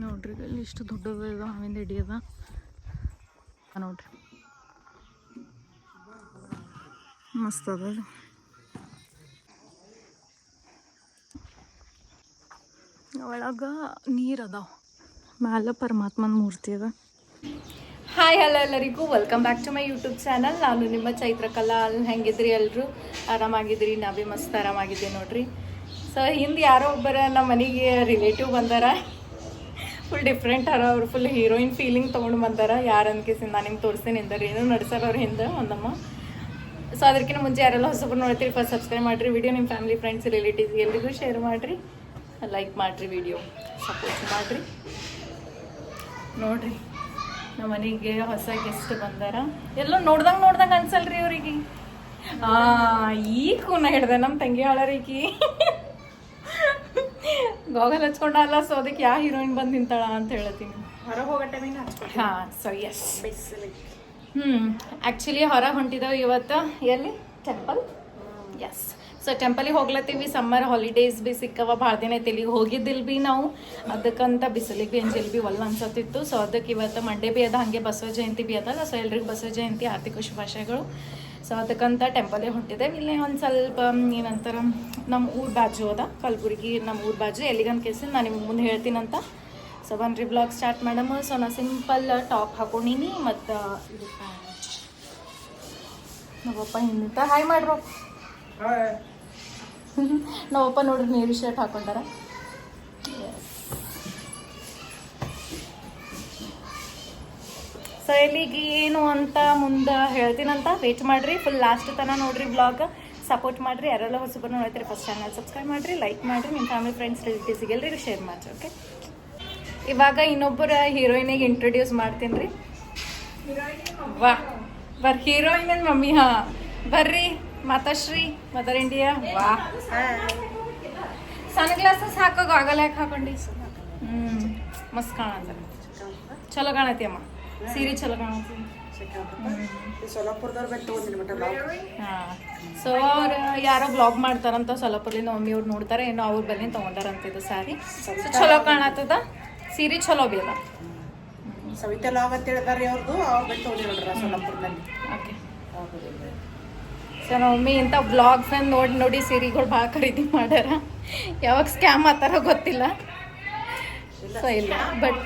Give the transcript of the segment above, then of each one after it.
ನೋಡ್ರಿ ಇಲ್ಲಿ ಇಷ್ಟು ದೊಡ್ಡದ ಹಾವಿಂದ ಹಿಡಿ ಅದ ನೋಡ್ರಿ, ಮಸ್ತ್ ಅದ ಅದು. ಒಳಗೆ ನೀರು ಅದಾವ, ಮ್ಯಾಲೆ ಪರಮಾತ್ಮನ ಮೂರ್ತಿ ಅದ. ಹಾಯ್ ಹಲೋ ಎಲ್ಲರಿಗೂ, welcome back to my YouTube channel. ನಾನು ನಿಮ್ಮ ಚೈತ್ರಕಲಾ. ಅಲ್ಲಿ ಹೆಂಗಿದ್ರಿ ಎಲ್ಲರೂ? ಆರಾಮಾಗಿದ್ರಿ? ನಾವೇ ಮಸ್ತ್ ಆರಾಮಾಗಿದ್ದೀವಿ ನೋಡ್ರಿ. ಸೊ ಹಿಂದೆ ಯಾರೋ ಒಬ್ಬರ ನಮ್ಮ ಮನೆಗೆ ರಿಲೇಟಿವ್ ಬಂದಾರ, ಫುಲ್ ಡಿಫ್ರೆಂಟ್ ಅರ. ಅವ್ರು ಫುಲ್ ಹೀರೋಯಿನ್ ಫೀಲಿಂಗ್ ತೊಗೊಂಡು ಬಂದಾರ. ಯಾರು ಅನ್ಕೇಸಿಂದ ನಾನು ನಿಮ್ಗೆ ತೋರಿಸ್ತೀನಿ ಎಂದರೆ ಏನೋ ನಡ್ಸಾರ ಅವ್ರ ಹಿಂದೆ ಒಂದಮ್ಮ. ಸೊ ಅದಕ್ಕಿಂತ ಮುಂಚೆ ಯಾರೆಲ್ಲ ಹೊಸಬ್ರು ನೋಡ್ತೀರಿ ಫಸ್ಟ್ ಸಬ್ಸ್ಕ್ರೈಬ್ ಮಾಡಿರಿ. ವಿಡಿಯೋ ನಿಮ್ಮ ಫ್ಯಾಮಿಲಿ ಫ್ರೆಂಡ್ಸ್ ರಿಲೇಟಿವ್ಸ್ ಎಲ್ರಿಗೂ ಶೇರ್ ಮಾಡಿರಿ, ಲೈಕ್ ಮಾಡಿರಿ, ವಿಡಿಯೋ ಸಪೋರ್ಟ್ ಮಾಡಿರಿ. ನೋಡಿರಿ ನಮ್ಮ ಮನೆಗೆ ಹೊಸ ಗೆಸ್ಟ್ ಬಂದಾರ. ಎಲ್ಲೋ ನೋಡ್ದಂಗೆ ಅನ್ಸಲ್ರಿ ಅವ್ರಿಗೆ. ಈಗ ಕೂನ ಹಿಡ್ದೆ ನಮ್ಮ ತಂಗಿ ಹಾಳರೀಕಿ ಗೋಗಲ್ ಹಚ್ಕೊಂಡಲ್ಲ. ಸೊ ಅದಕ್ಕೆ ಯಾವ ಹೀರೋಯಿನ್ ಬಂದು ನಿಂತಾಳ ಅಂತ ಹೇಳ್ತೀನಿ. ಹೊರಗೆ ಹೋಗೋ ಟೈಮಿಂಗ್ ಹಾಂ, ಸೊ ಎಸ್ ಆ್ಯಕ್ಚುಲಿ ಹೊರಗೆ ಹೊಂಟಿದ್ದಾವೆ ಇವತ್ತು. ಎಲ್ಲಿ? ಟೆಂಪಲ್. ಎಸ್, ಸೊ ಟೆಂಪಲಿಗೆ ಹೋಗ್ಲತ್ತೀವಿ. ಸಮ್ಮರ್ ಹಾಲಿಡೇಸ್ ಭೀ ಸಿಕ್ಕವ, ಭಾಳ ದಿನ ಐತಿ ಇಲ್ಲಿಗೆ ಹೋಗಿದ್ದಿಲ್ಲ ಭೀ ನಾವು. ಅದಕ್ಕಂತ ಬಿಸಿಲಿಗೆ ಭೀ ಅಂಜಲ್ ಭೀ ಒಲ್ಲ ಅನ್ಸತ್ತಿತ್ತು. ಸೊ ಅದಕ್ಕೆ ಇವತ್ತು ಮಂಡೇ ಭೀ ಅದ, ಹಾಗೆ ಬಸವ ಜಯಂತಿ ಭೀ ಅದಲ್ಲ. ಸೊ ಎಲ್ರಿಗೂ ಬಸವ ಜಯಂತಿ ಆರ್ಥಿಕ ಶುಭಾಶಯಗಳು. ಸೊ ಅದಕ್ಕಂತ ಟೆಂಪಲಿಗೆ ಹೊಂಟಿದ್ದೇವೆ. ಇಲ್ಲೇ ಒಂದು ಸ್ವಲ್ಪ ಏನಂತಾರೆ, ನಮ್ಮ ಊರು ಬಾಜು ಅದ, ಕಲಬುರ್ಗಿ ನಮ್ಮ ಊರು ಬಾಜು. ಎಲ್ಲಿಗಂತ ಕೇಳಿಸಿ ನಾನು ನಿಮ್ಗೆ ಮುಂದೆ ಹೇಳ್ತೀನಂತ. ಸೊ ಬನ್ರಿ ಬ್ಲಾಗ್ ಸ್ಟಾರ್ಟ್ ಮಾಡಮ್ಮ. ಸೊ ನಾ ಸಿಂಪಲ್ ಟಾಪ್ ಹಾಕೊಂಡೀನಿ ಮತ್ತು ಇದು ಪ್ಯಾಂಟ್. ನಾವಪ್ಪ ಹಿಂದಿತ್ತ ಹಾಯ್ ಮಾಡ್ರೋ. ನಾವಪ್ಪ ನೋಡ್ರಿ ನೀರು ಶರ್ಟ್ ಹಾಕೊಂಡಾರ. ಸೊ ಎಲ್ಲಿಗೆ ಏನು ಅಂತ ಮುಂದೆ ಹೇಳ್ತೀನಂತ ವೇಟ್ ಮಾಡಿರಿ. ಫುಲ್ ಲಾಸ್ಟ್ ತನಕ ನೋಡಿರಿ ಬ್ಲಾಗ್, ಸಪೋರ್ಟ್ ಮಾಡಿರಿ. ಯಾರೆಲ್ಲ ಹೊಸಬರು ನೋಡ್ತೀರಿ ಫಸ್ಟ್ ಚಾನಲ್ ಸಬ್ಸ್ಕ್ರೈಬ್ ಮಾಡಿರಿ, ಲೈಕ್ ಮಾಡಿರಿ, ನಿಮ್ಮ ಫ್ಯಾಮಿಲಿ ಫ್ರೆಂಡ್ಸ್ ರಿಲೇಟಿವ್ಸಿಗೆ ಎಲ್ಲರಿಗೂ ಶೇರ್ ಮಾಡಿರಿ. ಓಕೆ, ಇವಾಗ ಇನ್ನೊಬ್ಬರ ಹೀರೋಯಿನಿಗೆ ಇಂಟ್ರೊಡ್ಯೂಸ್ ಮಾಡ್ತೀನಿ ರೀ. ವಾ ಬರ್ರಿ ಹೀರೋಯಿನ್ ಮಮ್ಮಿ. ಹಾಂ ಬರ್ರಿ, ಮಾತಾಶ್ರೀ, ಮದರ್ ಇಂಡಿಯಾ. ವಾ ಸನ್ ಗ್ಲಾಸಸ್ ಹಾಕೋ, ಆಗಲ್ಲ ಯಾಕೆ ಹಾಕೊಂಡಿ? ಮಸ್ತ್ ಕಾಣತ್ತ, ಚಲೋ ಕಾಣತಿ ಅಮ್ಮ. ಸೀರೆ ಚಲೋ ಕಾಣತಿ. ಹಾಂ, ಸೊ ಅವ್ರು ಯಾರೋ ಬ್ಲಾಗ್ ಮಾಡ್ತಾರಂತ ಸೊಲ್ಲಾಪುರದಿಂದ. ಮಮ್ಮಿ ಅವ್ರು ನೋಡ್ತಾರೆ, ಏನೋ ಅವ್ರ ಬಲ್ಲಿ ತೊಗೊಂಡಾರಂತ ಇದು ಸ್ಯಾರಿ. ಸೊ ಚಲೋ ಕಾಣತ್ತದ, ಸೀರೆ ಚಲೋ ಬಿ ಅದ. ಸವಿತಾ ಲಾಗ್ ಅಂತ ಹೇಳಿದಾರೆ ಅವ್ರದ್ದು, ಅವ್ರು ಬಿಟ್ಟು ಹೋಗಿ ನೋಡ್ರಿ ಸೊಲ್ಲಾಪುರದಲ್ಲಿ. ಓಕೆ, ಸೊ ನಮ್ಮ ಮಮ್ಮಿ ಇಂಥ ಬ್ಲಾಗ್ಸ್ನ ನೋಡಿ ಸೀರೆಗಳು ಭಾಳ ಖರೀದಿ ಮಾಡ್ಯಾರ. ಯಾವಾಗ ಸ್ಕ್ಯಾಮ್ ಆತಾರ ಗೊತ್ತಿಲ್ಲ. ಸೊ ಇಲ್ಲ, ಬಟ್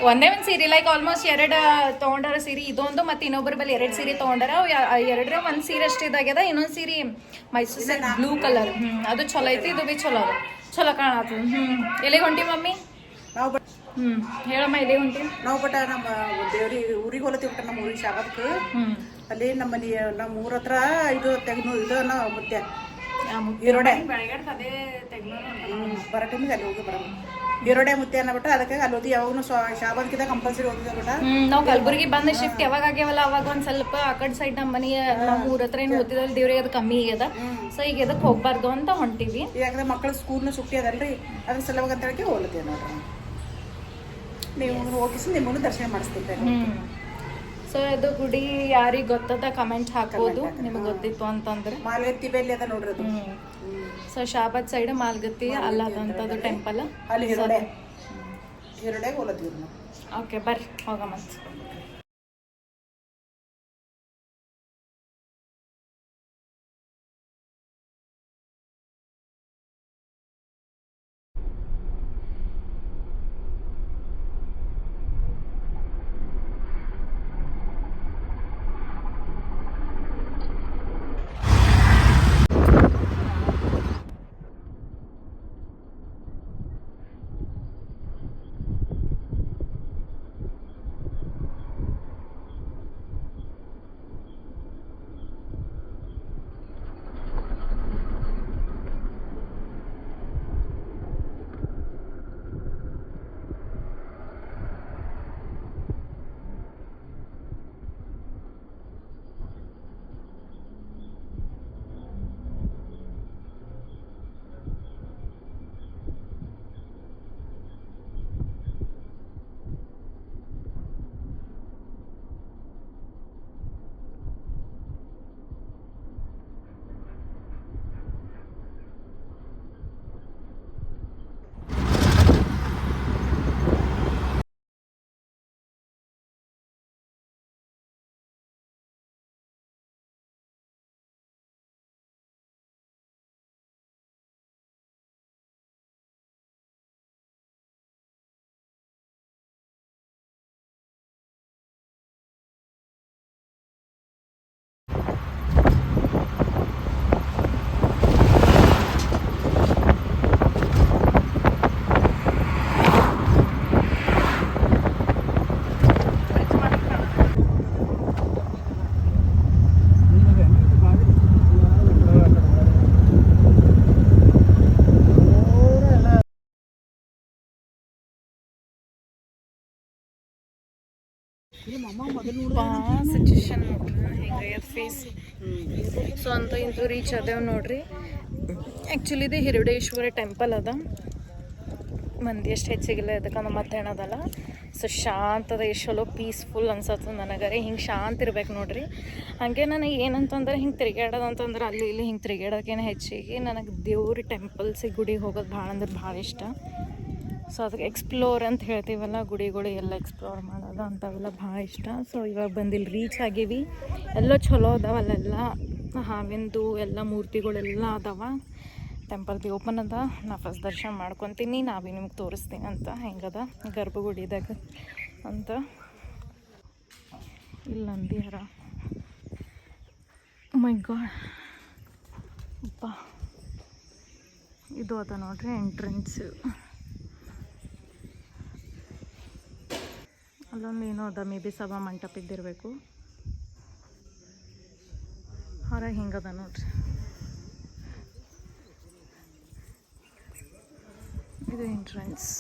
ಒಂದೇ ಒಂದು ಸೀರೆ ಲೈಕ್ ಆಲ್ಮೋಸ್ಟ್ 2 ತೊಗೊಂಡಾರ ಸೀರೆ. ಇದೊಂದು ಮತ್ತು ಇನ್ನೊಬ್ಬರ ಬಲ್ಲಿ 2 ಸೀರೆ ತೊಗೊಂಡಾರ. ಎರಡರ ಒಂದು ಸೀರೆ ಅಷ್ಟೇ ಇದಾಗ್ಯದ. ಇನ್ನೊಂದು ಸೀರೆ ಮೈಸೂರು ಸಿಲ್ಕ್ ಬ್ಲೂ ಕಲರ್. ಅದು ಚಲೋ ಐತಿ, ಇದು ಭೀ ಚಲೋ ಅದ, ಚಲೋ ಕಾಣತ್ತ. ಎಲ್ಲಿಗೆ ಹೊಂಟಿ ಮಮ್ಮಿ? ನಾವು ಹೇಳಮ್ಮ, ಎಲ್ಲಿಗೆ ಹೊಂಟಿ? ನಾವು ಬಟ್ ನಮ್ಮ ದೇವ್ರಿಗೆ ಊರಿಗೆ ಹೋಲತ್ತೀವಿ ಬಿಟ್ಟ, ನಮ್ಮ ಊರಿಗೆ ಶಾಬದಕ್ಕೆ. ಅಲ್ಲಿ ನಮ್ಮ ಮನೆ ನಮ್ಮ ಊರ ಹತ್ರ ಇದು ತೆಗ್ದು ಇದು ಮುದ್ದೆ ಈರೋಡೆ ಬರೋ ಟೈಮಿಗೆ ಅಲ್ಲಿ ಹೋಗಿ ಬರೋದು. ಈರೋಡೆ ಮುದ್ದೆ ಅನ್ನಬಿಟ್ಟು ಅದಕ್ಕೆ ಅಲ್ಲಿ ಹೋಗಿ ಯಾವಾಗೂ ಶಾಬದ್ಕಿಂತ ಕಂಪಲ್ಸರಿ ಹೋಗಿದ್ದೆ ಬಿಟ್ಟ. ನಾವು ಕಲಬುರ್ಗಿ ಬಂದ ಶಿಫ್ಟ್ ಯಾವಾಗ ಆಗ್ಯಾವಲ್ಲ, ಅವಾಗ ಒಂದು ಸ್ವಲ್ಪ ಆ ಕಡೆ ಸೈಡ್ ನಮ್ಮ ಮನೆ ನಮ್ಮ ಊರ ಹತ್ರ ಏನು ಓದಿದ್ರಲ್ಲಿ ದೇವ್ರಿಗೆ ಅದು ಕಮ್ಮಿ ಆಗ್ಯದ. ಸೊ ಈಗ ಅದಕ್ಕೆ ಹೋಗ್ಬಾರ್ದು ಅಂತ ಹೊಂಟಿವಿ. ಯಾಕಂದ್ರೆ ಮಕ್ಕಳ ಸ್ಕೂಲ್ನ ಸುಟ್ಟಿ ಅದಲ್ರಿ, ಅದ್ರ ಸಲುವಾಗಿ ಅಂತ ಹೇಳಿ ಹೋಗ್ಲತ್ತೀವಿ ನೋಡ್ರಿ. ನೀವು ಹೋಗಿಸಿ ನಿಮ್ಮನ್ನು ದರ್ಶನ ಮಾಡಿಸ್ತೀವಿ. ಸೊ ಇದು ಗುಡಿ ಯಾರಿಗೆ ಗೊತ್ತದ ಕಮೆಂಟ್ ಹಾಕೋದು, ನಿಮಗೆ ಗೊತ್ತಿತ್ತು ಅಂತಂದ್ರೆ. ಮಾಲ್ಗತ್ತಿ ಬೆಲ್ಲಿ ಅದ ನೋಡ್ರಿ ಅದು. ಸೊ ಶಾಬಾದ್ ಸೈಡ್ ಮಾಲ್ಗತ್ತಿ ಅಲ್ಲ ಅದಂಥದ್ದು ಟೆಂಪಲ್. ಅಲ್ಲಿ ಹಿರೋಡೆ ಹೋಲತ್ತೀವಿ. ಓಕೆ ಬರ್ರಿ ಹೋಗಮ್ಮ. ಸಿಚುವೇಶನ್ ನೋಡ್ರಿ ಫೇಸ್. ಸೊ ಅಂತ ಇಂತೂ ರೀಚ್ ಅದೇವ್ ನೋಡ್ರಿ. ಆ್ಯಕ್ಚುಲಿ ಇದು ಹಿರಡೇಶ್ವರ ಟೆಂಪಲ್ ಅದ. ಮಂದಿ ಎಷ್ಟು ಹೆಚ್ಚಿಗಿಲ್ಲ ಇದಕ್ಕಂದ್ರೆ ಮಧ್ಯಾಹ್ನ ಅದಲ್ಲ. ಸೊ ಶಾಂತ ಅದ, ಎಷ್ಟು ಚಲೋ ಪೀಸ್ಫುಲ್ ಅನ್ಸತ್ತೆ ನನಗರೆ. ಹಿಂಗೆ ಶಾಂತ ಇರ್ಬೇಕು ನೋಡ್ರಿ. ಹಾಗೆ ನನಗೆ ಏನಂತಂದ್ರೆ ಹಿಂಗೆ ತಿರುಗಾಡೋದು ಅಂತಂದ್ರೆ ಅಲ್ಲಿ ಇಲ್ಲಿ ಹಿಂಗೆ ತಿರುಗಾಡೋಕ್ಕೇನು ಹೆಚ್ಚಿಗೆ ನನಗೆ ದೇವ್ರ ಟೆಂಪಲ್ಸಿಗೆ ಗುಡಿಗೆ ಹೋಗೋದು ಭಾಳ ಅಂದ್ರೆ ಭಾಳ ಇಷ್ಟ. ಸೊ ಅದಕ್ಕೆ ಎಕ್ಸ್ಪ್ಲೋರ್ ಅಂತ ಹೇಳ್ತೀವಲ್ಲ, ಗುಡಿಗಳು ಎಲ್ಲ ಎಕ್ಸ್ಪ್ಲೋರ್ ಮಾಡೋದು ಅಂಥವೆಲ್ಲ ಭಾಳ ಇಷ್ಟ. ಸೊ ಇವಾಗ ಬಂದಿಲ್ಲಿ ರೀಚ್ ಆಗೀವಿ. ಎಲ್ಲ ಚಲೋ ಅದಾವ ಅಲ್ಲೆಲ್ಲ. ಹಾವಿಂದು ಎಲ್ಲ ಮೂರ್ತಿಗಳೆಲ್ಲ ಅದಾವ. ಟೆಂಪಲ್ ಬಿ ಓಪನ್ ಅದ. ನಾ ಫಸ್ಟ್ ದರ್ಶನ ಮಾಡ್ಕೊತೀನಿ, ನಾ ಭೀ ನಿಮ್ಗೆ ತೋರಿಸ್ತೀನಿ ಅಂತ ಹೆಂಗದ ಗರ್ಭಗುಡಿದಾಗ ಅಂತ. ಇಲ್ಲಿ ನಂದಿ ಹರ. ಮೈ ಗಾಡ್ ಅಪ್ಪ, ಇದು ಅದ ನೋಡ್ರಿ ಎಂಟ್ರೆನ್ಸ್. ಅಲ್ಲೊಂದು ಏನೋ ಅದ, ಮೇ ಬಿ ಸಭಾ ಮಂಟಪ ಇದ್ದಿರಬೇಕು. ಹೊರಗೆ ಹಿಂಗದ ನೋಡ್ರಿ. ಇದು ಎಂಟ್ರೆನ್ಸ್.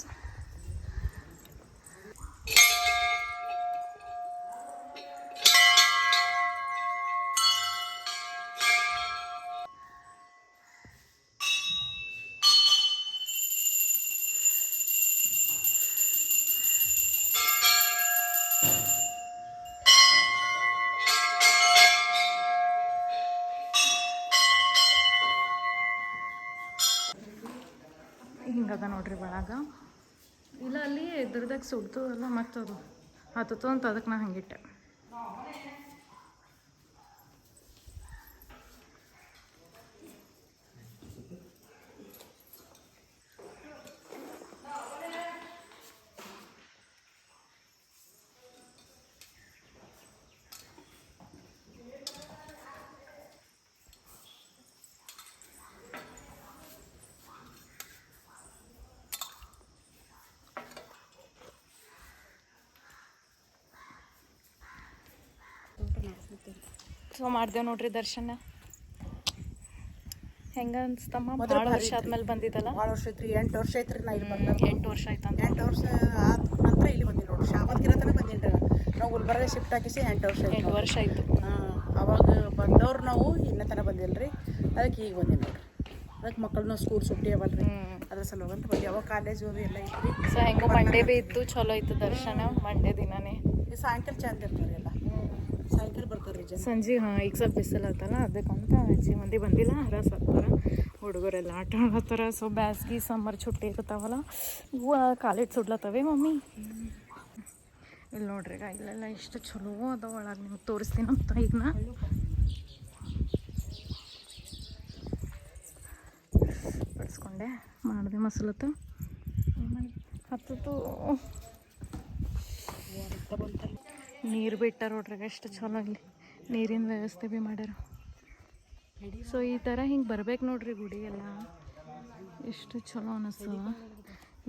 ಹಿಂಗದ ನೋಡ್ರಿ ಒಳಗ. ಇಲ್ಲ ಅಲ್ಲಿ ಇದ್ರದಾಗ ಸುಡ್ತದಲ್ಲ ಮತ್ತದು ಹತ್ತತ್ತು ಅಂತ ಅದಕ್ಕೆ ನಾ ಹಂಗಿಟ್ಟೆ. ಸೊ ಮಾಡ್ದೇವು ನೋಡ್ರಿ ದರ್ಶನ. ಹೆಂಗ ಅನ್ಸ್ತಮ್ಮ? ಭಾಳ ವರ್ಷ ಆದ್ಮೇಲೆ ಬಂದಿದ್ದಲ್ಲ. ಭಾಳ ವರ್ಷ ಐತ್ರಿ, 8 ವರ್ಷ ಐತ್ರಿ ನಾ ಇಲ್ಲಿ ಬಂದ. 8 ವರ್ಷ ಆಯ್ತಂತ. 8 ವರ್ಷ ಆದ ನಂತರ ಇಲ್ಲಿ ಬಂದಿನಿ ನೋಡ್ರಿ. ಶಾವತ್ಗಿರತನ ಬಂದೀನಿ ರೀ. ನಾವು ಗುಲ್ಬರ್ಗ ಶಿಫ್ಟ್ ಆಗಿಸಿ 8 ವರ್ಷ ಆಯ್ತು. 8 ವರ್ಷ ಆಯಿತು. ಅವಾಗ ಬಂದವ್ರು ನಾವು ಇನ್ನೂ ತನಕ ಬಂದಿಲ್ಲ ರೀ. ಅದಕ್ಕೆ ಈಗ ಬಂದೀನಿ ನೋಡ್ರಿ. ಅದಕ್ಕೆ ಮಕ್ಕಳನ್ನ ಸ್ಕೂಲ್ ಸುಟ್ಟಿ ಅವಲ್ರಿ, ಅದ್ರ ಸಲುವಾಗಿ ಅಂತ ಬಂದು. ಯಾವಾಗ ಕಾಲೇಜ್ ಅದು ಎಲ್ಲ ಐತ್ರಿ. ಸೊ ಹೆಂಗೋ ಮಂಡೇ ಭೀ ಇತ್ತು, ಚಲೋ ಇತ್ತು ದರ್ಶನ. ಮಂಡೇ ದಿನನೇ ಸಾಯಂಕಾಲ ಚಂದ ಇರ್ತಾರೆ ಎಲ್ಲ. ಸಾಯಂಕಾಲ ಬರ್ತಾರೆ ರೀ ಜನ. ಸಂಜೆ ಈಗ ಸ್ವಲ್ಪ ಬಿಸಿಲತ್ತಲ್ಲ, ಅದಕ್ಕಂತ ಹೆಚ್ಚಿಗೆ ಮಂದಿ ಬಂದಿಲ್ಲ. ಹರಸಾಕ್ತಾರ, ಹುಡುಗರೆಲ್ಲ ಆಟ ಆಡತ್ತಾರ. ಸೊ ಬ್ಯಾಸ್ಗಿ ಸಮ್ಮರ್ छुट्टी ಇರ್ತಾವಲ್ಲ, ಇವು ಕಾಲೇಜ್ ಸುಡ್ಲತ್ತವೆ ಮಮ್ಮಿ. ಇಲ್ಲಿ ನೋಡ್ರಿ ಇಲ್ಲೆಲ್ಲ ಎಷ್ಟು ಚಲೋ ಅದ. ಒಳಗೆ ನಿಮ್ಗೆ ತೋರಿಸ್ತೀನಿ ಅಂತ ಈಗ ನಾ ಬಡಿಸ್ಕೊಂಡೆ ಮಾಡಿದೆ ಮಸಾಲತ್ತು ಹತ್ತತ್ತು. ನೀರು ಬಿಟ್ಟಾರ ನೋಡ್ರಿ ಎಷ್ಟು ಚಲೋ. ಇಲ್ಲಿ ನೀರಿನ ವ್ಯವಸ್ಥೆ ಭೀ ಮಾಡ್ಯಾರ. ಸೊ ಈ ಥರ ಹಿಂಗೆ ಬರ್ಬೇಕು ನೋಡ್ರಿ ಗುಡಿ ಎಲ್ಲ. ಎಷ್ಟು ಚಲೋ ಅನ್ನಿಸ್ತದ.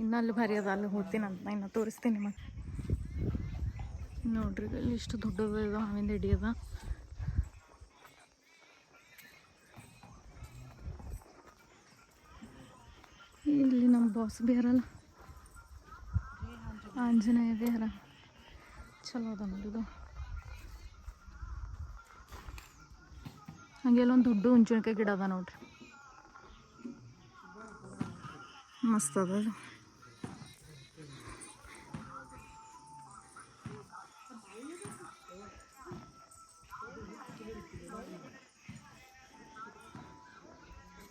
ಇನ್ನು ಅಲ್ಲಿ ಭಾರಿ ಅದ, ಅಲ್ಲಿ ಹೋಗ್ತೀನಿ ಅಂತ ಇನ್ನು ತೋರಿಸ್ತೀನಿ ನಿಮಗೆ. ನೋಡ್ರಿ ಇಲ್ಲಿ ಎಷ್ಟು ದೊಡ್ಡದು ಇದು ಹಾವಿಂದ ಹಿಡಿ ಅದ. ಇಲ್ಲಿ ನಮ್ಮ ಬಾಸ್ ಬೇರಲ್ಲ, ಆಂಜನೇಯ ಬೇರ ಚಲೋ ಅದ ನೋಡಿದು. ಹಾಗೆಲ್ಲ ಒಂದು ದೊಡ್ಡ ಹುಂಚಿನಕಾಯಿ ಗಿಡ ಅದ ನೋಡ್ರಿ, ಮಸ್ತ್ ಅದ ಅದು.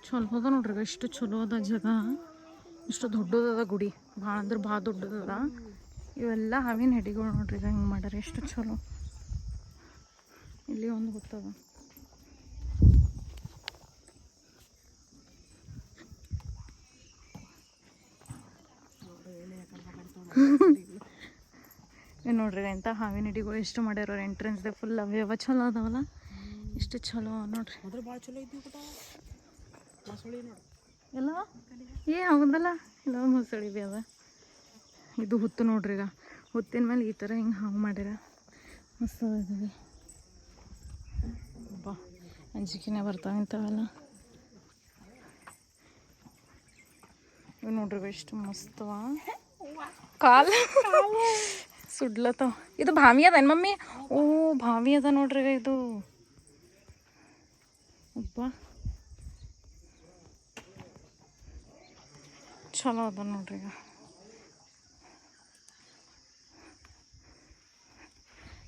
ಚಲೋ ಅದ ನೋಡ್ರಿ, ಎಷ್ಟು ಚಲೋ ಅದ ಜಾಗ. ಇಷ್ಟು ದೊಡ್ಡದದ ಗುಡಿ, ಭಾಳ ಅಂದ್ರೆ ಭಾಳ ದೊಡ್ಡದದ. ಇವೆಲ್ಲ ಹಾವಿನ ಹೆಡಿಗಳು ನೋಡ್ರಿ, ಹೆಂಗೆ ಮಾಡ್ಯಾರ ಎಷ್ಟು ಚಲೋ. ಇಲ್ಲಿ ಒಂದು ಗೊತ್ತದ. ನೋಡ್ರಿ ಎಂಥ ಹಾವಿನ ಹಿಡಿಗಳು ಎಷ್ಟು ಮಾಡ್ಯಾರ. ಅವ್ರ ಎಂಟ್ರೆನ್ಸ್ದಾಗ ಫುಲ್ ಅವ್ಯವ ಚಲೋ ಅದಾವಲ್ಲ, ಎಷ್ಟು ಚಲೋ ನೋಡ್ರಿ. ಎಲ್ಲ ಹೌದಲ್ಲ, ಇಲ್ಲ ಮೊಸಳಿ ಭೀ ಅದ. ಇದು ಹುತ್ತು ನೋಡ್ರಿ. ಈಗ ಹುತ್ತಿನ ಮೇಲೆ ಈ ಥರ ಹಿಂಗೆ ಹಾವು ಮಾಡ್ಯಾರ, ಮಸ್ತ್ ಅದ. ಬಾ ಅಂಜಿಕೆನೇ ಬರ್ತಾವೆ ಇಂಥವೆಲ್ಲ. ಇವು ನೋಡ್ರಿ ಎಷ್ಟು ಮಸ್ತವ. ಕಾಲು ಸುಡ್ಲತ್ತವ. ಇದು ಭಾವಿ ಅದ ಮಮ್ಮಿ? ಓ ಭಾವಿ ಅದ ನೋಡ್ರಿ ಇದು. ಅಬ್ಬ ಚಲೋ ಅದ ನೋಡ್ರಿ. ಈಗ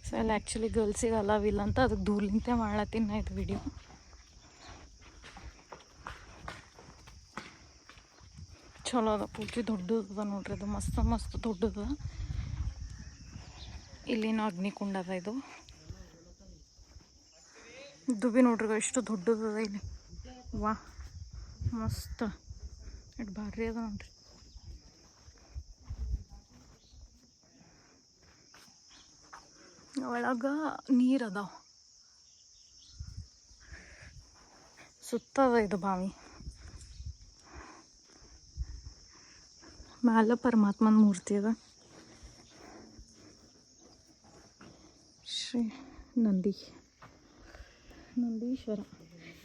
ಸೊ ಅಲ್ಲಿ ಆ್ಯಕ್ಚುಲಿ ಗರ್ಲ್ಸಿಗೆ ಅಲಾವಿಲ್ಲ ಅಂತ ಅದಕ್ಕೆ ದೂರ್ಲಿಂತೆ ಮಾಡ್ಲತ್ತೀನಿ ನಾ ಇದು ವಿಡಿಯೋ. ಚಲೋ ಅದ, ಪೂರ್ತಿ ದೊಡ್ಡದ ನೋಡ್ರಿ. ಅದು ಮಸ್ತ್ ಮಸ್ತ್ ದೊಡ್ಡದ. ಇಲ್ಲಿನ ಅಗ್ನಿಕುಂಡ ಅದ ಇದು. ಇದು ಭೀ ನೋಡ್ರಿ ಎಷ್ಟು ದೊಡ್ಡದದ ಇಲ್ಲಿ. ವಾ ಮಸ್ತ್ ಎಷ್ಟು ಭಾರಿ ಅದ ನೋಡ್ರಿ. ಒಳಗೆ ನೀರು ಅದಾವ, ಸುತ್ತದ ಇದು ಬಾವಿ. ಮ್ಯಾಲೆ ಪರಮಾತ್ಮನ ಮೂರ್ತಿ ಅದ. ಶ್ರೀ ನಂದೀಶ್ವರ.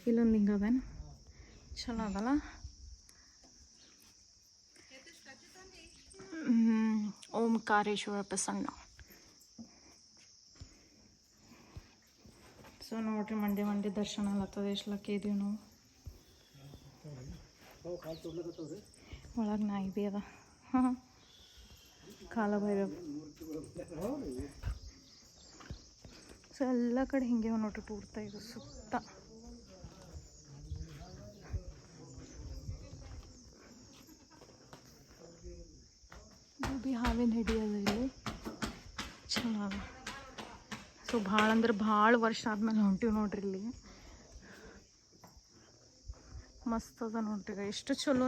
ಇಲ್ಲೊಂದು ಲಿಂಗ ಅದೇನು ಚಲೋ ಅದಲ್ಲ. ಓಂಕಾರೇಶ್ವರ ಪ್ರಸನ್ನ. ಸೊ ನೋಡ್ರಿ ಮಂಡಿ ದರ್ಶನ ಅಲ್ಲತ್ತದ. ಎಷ್ಟು ಲಕ್ಕಿ ಇದೀವಿ ನಾವು. ಒಳಗೆ ನಾಯಿ ಭೀ ಅದ. ಹಾಂ ಕಾಲಭೈರವ್. ಸೊ ಎಲ್ಲ ಕಡೆ ಹಿಂಗೆ ನೋಡ್ರಿ ಪೂರ್ತಿ ಇದು ಸುತ್ತ. ಇದು ಭೀ ಹಾವಿನ ಹಿಡಿ ಅದ ಇಲ್ಲಿ. ಚಲೋ ಅದ. ಸೊ ಭಾಳ ಅಂದ್ರೆ ಭಾಳ ವರ್ಷ ಆದ್ಮೇಲೆ ಹೊಂಟಿವಿ ನೋಡ್ರಿ ಇಲ್ಲಿ. ಮಸ್ತ್ ಅದ ನೋಡ್ರಿ. ಎಷ್ಟು ಚಲೋ.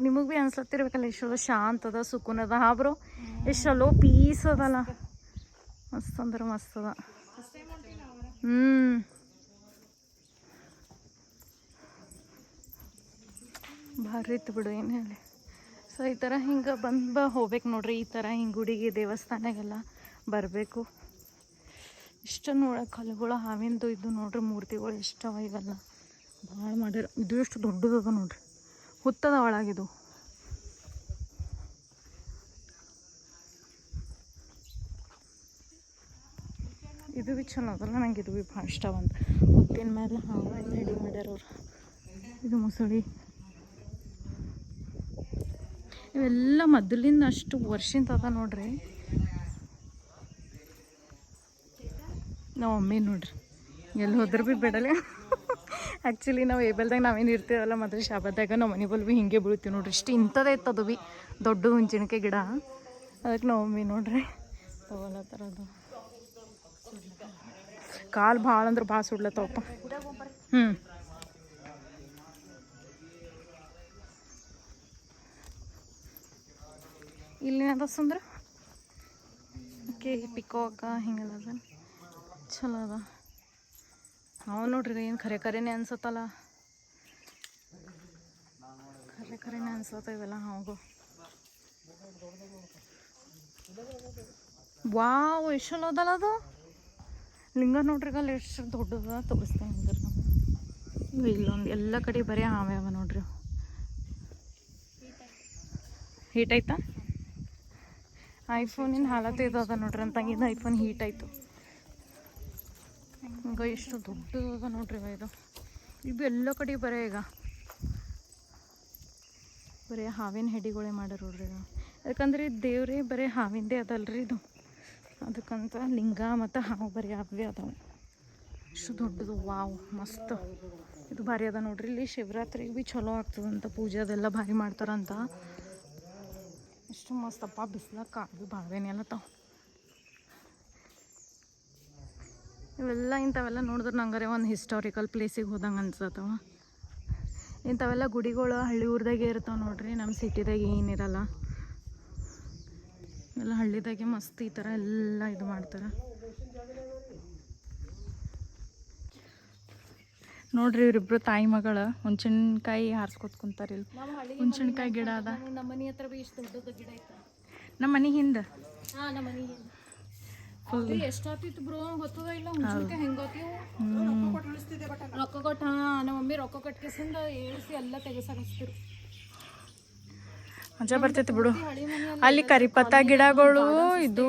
ನಿಮಗೆ ಭೀ ಅನ್ಸತ್ತಿರ್ಬೇಕಲ್ಲ ಎಷ್ಟು ಚಲೋ ಶಾಂತ ಅದ, ಸುಕೂನ್ ಅದ. ಹಾ ಬ್ರೋ, ಎಷ್ಟು ಚಲೋ ಪೀಸ್ ಅದಲ್ಲ. ಮಸ್ತ್ ಅಂದ್ರೆ ಮಸ್ತ್ ಅದ. ಭಾರಿ ಇತ್ತು ಬಿಡು, ಏನು ಹೇಳಿ. ಸೊ ಈ ಥರ ಹಿಂಗೆ ಹೋಗ್ಬೇಕು ನೋಡ್ರಿ. ಈ ಥರ ಹಿಂಗೆ ಗುಡಿಗೆ ದೇವಸ್ಥಾನಗೆಲ್ಲ ಬರಬೇಕು. ಇಷ್ಟು ನೋಡೋಕೆ ಕಲ್ಲುಗಳು ಹಾವಿಂದು ಇದು ನೋಡ್ರಿ. ಮೂರ್ತಿಗಳು ಎಷ್ಟವ ಇವೆಲ್ಲ ಭಾಳ ಮಾಡ್ಯಾರ. ಇದು ಎಷ್ಟು ದೊಡ್ಡದದ ನೋಡ್ರಿ. ಹುತ್ತದ ಒಳಗಿದು. ಇದು ಭೀ ಚಲೋ ಅದಲ್ಲ. ನಂಗೆ ಇದು ಭೀ ಭಾಳ ಇಷ್ಟ ಬಂತು. ಹುತ್ತಿನ ಮೇಲೆ ಹಾವು ರೆಡಿ ಮಾಡ್ಯಾರ ಅವ್ರು. ಇದು ಮೊಸಳಿ. ಇವೆಲ್ಲ ಮೊದಲಿಂದ ಅಷ್ಟು ವರ್ಷಿಂದ ಅದ ನೋಡ್ರಿ. ನಾವು ಒಮ್ಮೆ ನೋಡ್ರಿ ಎಲ್ಲಿ ಹೋದ್ರೆ ಭೀ ಬಿಡಲ್ಲ. ಆ್ಯಕ್ಚುಲಿ ನಾವು ಏಬಲ್ದಾಗ ನಾವೇನು ಇರ್ತೀವಲ್ಲ ಮೊದಲು ಶಾಬಾದಾಗ ನಾವು ಮನೆ ಬಲ್ ಭೀ ಹಿಂಗೆ ಬೀಳ್ತೀವಿ ನೋಡ್ರಿ. ಇಷ್ಟು ಇಂಥದೇ ಇತ್ತು. ಅದು ಭೀ ದೊಡ್ಡ ಹುಂಚಿನಕಾಯಿ ಗಿಡ. ಅದಕ್ಕೆ ನಾವು ಒಮ್ಮೆ ನೋಡ್ರಿ ತಗೊಳತ್ತರದು. ಕಾಲು ಭಾಳ ಅಂದ್ರೆ ಭಾಳ ಸುಡ್ಲತ್ತವಪ್ಪ. ಇಲ್ಲಿ ಅದ ಸುಂದ್ರ. ಓಕೆ ಪಿಕಾಕ ಹಿಂಗೆಲ್ಲ ಅದ. ಚಲೋ ಅದ. ಅವ ನೋಡ್ರಿ ಏನು ಖರೆನೇ ಅನ್ಸತ್ತಲ್ಲ. ಖರೆನೇ ಅನ್ಸತ್ತ ಇವೆಲ್ಲ ಹಾವು. ವಾವ್ ಎಷ್ಟು ಚಲೋ ಅದಲ್ಲ ಅದು ಲಿಂಗ ನೋಡ್ರಿ. ಅಲ್ಲಿ ಎಷ್ಟು ದೊಡ್ಡದ ತೋರಿಸ್ತೇನೆ ಅಂದ್ರೆ ನಾವು. ಇಲ್ಲೊಂದು ಎಲ್ಲ ಕಡೆ ಬರೀ ಹಾವೇ ಅವ ನೋಡ್ರಿ. ಹೀಟ್ ಆಯ್ತಾ? ಐಫೋನಿನ ಹಾಲತ್ ಇದದ ನೋಡ್ರಿ. ಅಂತಂಗಿದ್ದು ಐಫೋನ್ ಹೀಟ್ ಆಯಿತು. ಈಗ ಎಷ್ಟು ದೊಡ್ಡದ ನೋಡ್ರಿ ಇದು. ಇದು ಎಲ್ಲ ಕಡೆ ಈಗ ಬರೀ ಹಾವಿನ ಹೆಡಿಗಳೇ ಮಾಡ್ಯಾರ ನೋಡ್ರಿ. ಯಾಕಂದ್ರೆ ದೇವ್ರೇ ಬರೀ ಹಾವಿಂದೇ ಅದಲ್ರಿ ಇದು. ಅದಕ್ಕಂತ ಲಿಂಗ ಮತ್ತು ಹಾವು ಬರೀ ಅವೇ ಅದಾವೆ. ಎಷ್ಟು ದೊಡ್ಡದು. ವಾವ್ ಮಸ್ತ್. ಇದು ಭಾರಿ ಅದ ನೋಡ್ರಿ. ಇಲ್ಲಿ ಶಿವರಾತ್ರಿಗೆ ಭೀ ಚಲೋ ಆಗ್ತದಂತ. ಪೂಜೆ ಅದೆಲ್ಲ ಭಾರಿ ಮಾಡ್ತಾರಂತ. ಎಷ್ಟು ಮಸ್ತಪ್ಪ. ಬಿಸಿಲಾಗ ಕಾಡು ಭಾಳವೇನೆಲ್ಲ ತಾವು. ಇವೆಲ್ಲ ಇಂಥವೆಲ್ಲ ನೋಡಿದ್ರೆ ನಂಗಾರೆ ಒಂದು ಹಿಸ್ಟಾರಿಕಲ್ ಪ್ಲೇಸಿಗೆ ಹೋದಂಗೆ ಅನ್ಸತ್ತವ. ಇಂಥವೆಲ್ಲ ಗುಡಿಗಳು ಹಳ್ಳಿ ಊರ್ದಾಗೆ ಇರ್ತಾವೆ ನೋಡ್ರಿ. ನಮ್ಮ ಸಿಟಿದಾಗೆ ಏನಿರಲ್ಲ. ಎಲ್ಲ ಹಳ್ಳಿದಾಗೆ ಮಸ್ತ್ ಈ ಥರ ಎಲ್ಲ ಇದು ಮಾಡ್ತಾರೆ ನೋಡ್ರಿ. ಇವರಿಬ್ರು ತಾಯಿ ಮಗಳು ಹುಣ್ಸಿನ್ಕಾಯಿ ಹಾರಿಸ್ಕೊತ ಕುಂತಾರೆ. ಇಲ್ಲಿ ಹುಣ್ಸಿನ್ಕಾಯಿ ಗಿಡ ಅದ. ನಮ್ಮ ಮನೆ ಹತ್ರ ಭೀ ಇಷ್ಟು ದೊಡ್ಡದ ಗಿಡ ಐತೆ. ನಮ್ಮ ಮನೆ ಹಿಂದೆ. ಹಾಂ ನಮ್ಮ ಮನೆ ಹಿಂದೆ. ಎಷ್ಟಾತಿತ್ತು ಬ್ರೋ ಗೊತ್ತದ ಇಲ್ಲ. ಹುಣ್ಸಿನ್ಕಾಯಿ ಹೆಂಗೆ ರೊಕ್ಕ ಕೊಟ್ಟು. ಹಾಂ ನಮ್ಮ ಮಮ್ಮಿ ರೊಕ್ಕ ಕಟ್ಕೆಸಿಂದ ಏಳಿಸಿ ಎಲ್ಲ ತೆಗೆಸಾಕಸ್ತಿರು. ಮಜಾ ಬರ್ತೈತಿ ಬಿಡು. ಅಲ್ಲಿ ಕರಿಪತ್ತ ಗಿಡಗಳು ಇದು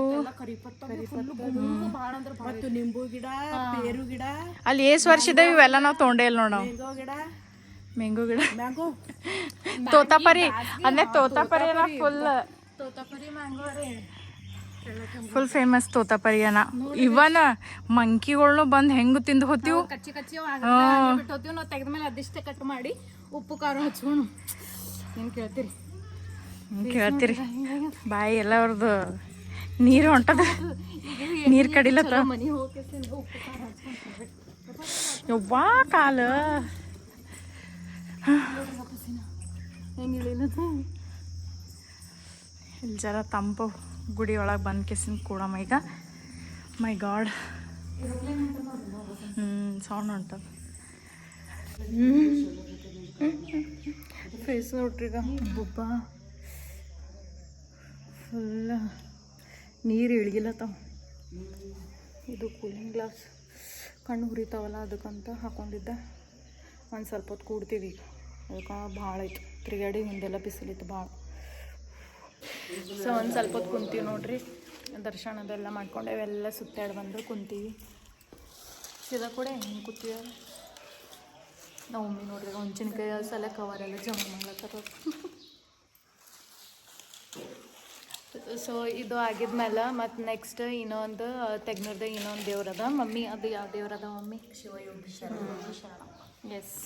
ಮತ್ತು ನಿಂಬು ಗಿಡ, ಪೇರು ಗಿಡ, ಅಲ್ಲಿ ಏಸ್ ವರ್ಷ ಇದಾವೆ ಇವೆಲ್ಲ ನಾವು ತೊಗೊಂಡೇ ಇಲ್ಲ ನೋಡ. ಮ್ಯಾಂಗೋ ಗಿಡ, ಮ್ಯಾಂಗೋ, ತೋತಾಪರಿ ಅಂದ್ರೆ ತೋತಾಪರಿ ಎಲ್ಲ ಫುಲ್ ಫೇಮಸ್ ತೋತಾಪರಿಯನ. ಇವನ್ ಮಂಕಿಗಳ್ನು ಬಂದು ಹೆಂಗ್ ತಿಂದು ಹೋತಿವು. ಬಿಟ್ಟೋತೀವಿ ನಾವು ತೆಗೆದ್ಮೇಲೆ ಅದಿಷ್ಟೇ ಕಟ್ ಮಾಡಿ ಉಪ್ಪು ಖಾರ ಹಚ್ಕೊಂಡು ಏನು ಕೇಳ್ತೀರಿ ಬಾಯಿ ಎಲ್ಲ ಅವ್ರದ್ದು ನೀರು ಹೊಂಟದ, ನೀರು ಕಡಿಲತ್ತ. ಮನೆ ಹೋಗಿ ಉಪ್ಪು ಖಾರ ಹಚ್ಕೊಂಡು ಯವ್ವಾ ಕಾಲ ಹೆಂಗಿಳಿಲದು ಇಲ್ಲಿ ಜರ ತಂಪು ಗುಡಿ ಒಳಗೆ ಬಂದು ಕೆಸಿನ ಕೂಡಮ್ಮ ಈಗ. ಮೈ ಗಾಡ್ ಸೌಂಡ್ ಹೊಂಟದ. ಫೇಸ್ ನೋಡ್ರಿ ಈಗ ಬುಬ್ಬ ಫುಲ್ಲ ನೀರು ಇಳ್ಗಿಲ್ಲತ್ತಾವ. ಇದು ಕೂಲಿಂಗ್ ಗ್ಲಾಸ್ ಕಣ್ಣು ಹುರಿತಾವಲ್ಲ ಅದಕ್ಕಂತ ಹಾಕೊಂಡಿದ್ದೆ. ಒಂದು ಸ್ವಲ್ಪ ಹೊತ್ತು ಕೂಡ್ತೀವಿ ಈಗ, ಅದಕ್ಕೆ ಭಾಳ ಐತು ತಿರುಗಾಡಿ, ಹಿಂದೆಲ್ಲ ಬಿಸಿಲಿತ್ತು ಭಾಳ. ಸೊ ಒಂದು ಸ್ವಲ್ಪ ಹೊತ್ತು ಕುಂತೀವಿ ನೋಡ್ರಿ, ದರ್ಶನದೆಲ್ಲ ಮಾಡ್ಕೊಂಡು ಅವೆಲ್ಲ ಸುತ್ತಾಡಿ ಬಂದು ಕುಂತೀವಿ. ಸೀದಾ ಕೂಡ ಹೆಂಗೆ ಕೂತೀವಿ ನಾವು ಒಮ್ಮೆ ನೋಡ್ರಿ ಹುಂಚಿನಕಾಯಿ ಸಲ ಕವರೆಲ್ಲ ಜಮಾ ಮಾಡ್ಲತ್ತಾರ. ಸೊ ಇದು ಆಗಿದ್ಮೇಲೆ ಮತ್ತು ನೆಕ್ಸ್ಟ್ ಇನ್ನೊಂದು ತೆಗ್ನೂರ್ದ ಇನ್ನೊಂದು ದೇವ್ರದ ಮಮ್ಮಿ. ಅದು ಯಾವ ದೇವ್ರದ ಮಮ್ಮಿ? ಶಿವಯೋಗಿ ಶರಣ. ಎಸ್.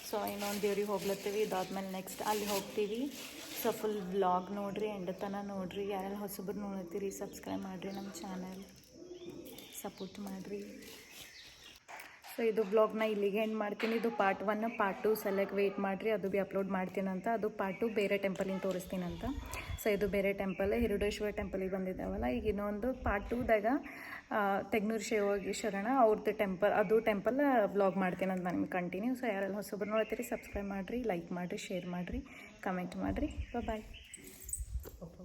ಸೊ ಇನ್ನೊಂದು ದೇವ್ರಿಗೆ ಹೋಗ್ಲತ್ತೀವಿ. ಇದಾದ್ಮೇಲೆ ನೆಕ್ಸ್ಟ್ ಅಲ್ಲಿ ಹೋಗ್ತೀವಿ. ಸೊ ಫುಲ್ ವ್ಲಾಗ್ ನೋಡಿರಿ, ಎಂಡ್ ತನಕ ನೋಡಿರಿ. ಯಾರೆಲ್ಲ ಹೊಸಬ್ರು ನೋಡ್ತೀರಿ ಸಬ್ಸ್ಕ್ರೈಬ್ ಮಾಡಿರಿ, ನಮ್ಮ ಚಾನಲ್ ಸಪೋರ್ಟ್ ಮಾಡಿರಿ. ಸೊ ಇದು ಬ್ಲಾಗ್ನ ಇಲ್ಲಿಗೆ ಎಂಡ್ ಮಾಡ್ತೀನಿ. ಇದು ಪಾರ್ಟ್ 1. ಪಾರ್ಟ್ 2 ಸಲಕ್ಕೆ ವೆಯ್ಟ್ ಮಾಡಿರಿ, ಅದು ಭೀ ಅಪ್ಲೋಡ್ ಮಾಡ್ತೀನಂತ. ಅದು ಪಾರ್ಟ್ 2 ಬೇರೆ ಟೆಂಪಲಿನ ತೋರಿಸ್ತೀನಂತ. ಸೊ ಇದು ಬೇರೆ ಟೆಂಪಲ್, ಹಿರುಡೇಶ್ವರ ಟೆಂಪಲಿಗೆ ಬಂದಿದ್ದಾವಲ್ಲ. ಈಗ ಇನ್ನೊಂದು ಪಾರ್ಟ್ 2ದಾಗ ತೆಗ್ನೂರು ಶಿವಯೋಗಿ ಶರಣ ಅವ್ರದ್ದು ಟೆಂಪಲ್, ಅದು ಟೆಂಪಲ್ ವ್ಲಾಗ್ ಮಾಡ್ತೀನಂತ ನಾನು ನಿಮ್ಗೆ ಕಂಟಿನ್ಯೂ. ಸೊ ಯಾರೆಲ್ಲ ಹೊಸಬ್ರು ನೋಡ್ತೀರಿ ಸಬ್ಸ್ಕ್ರೈಬ್ ಮಾಡಿರಿ, ಲೈಕ್ ಮಾಡಿರಿ, ಶೇರ್ ಮಾಡಿರಿ, ಕಮೆಂಟ್ ಮಾಡಿರಿ. ಬಾಯ್.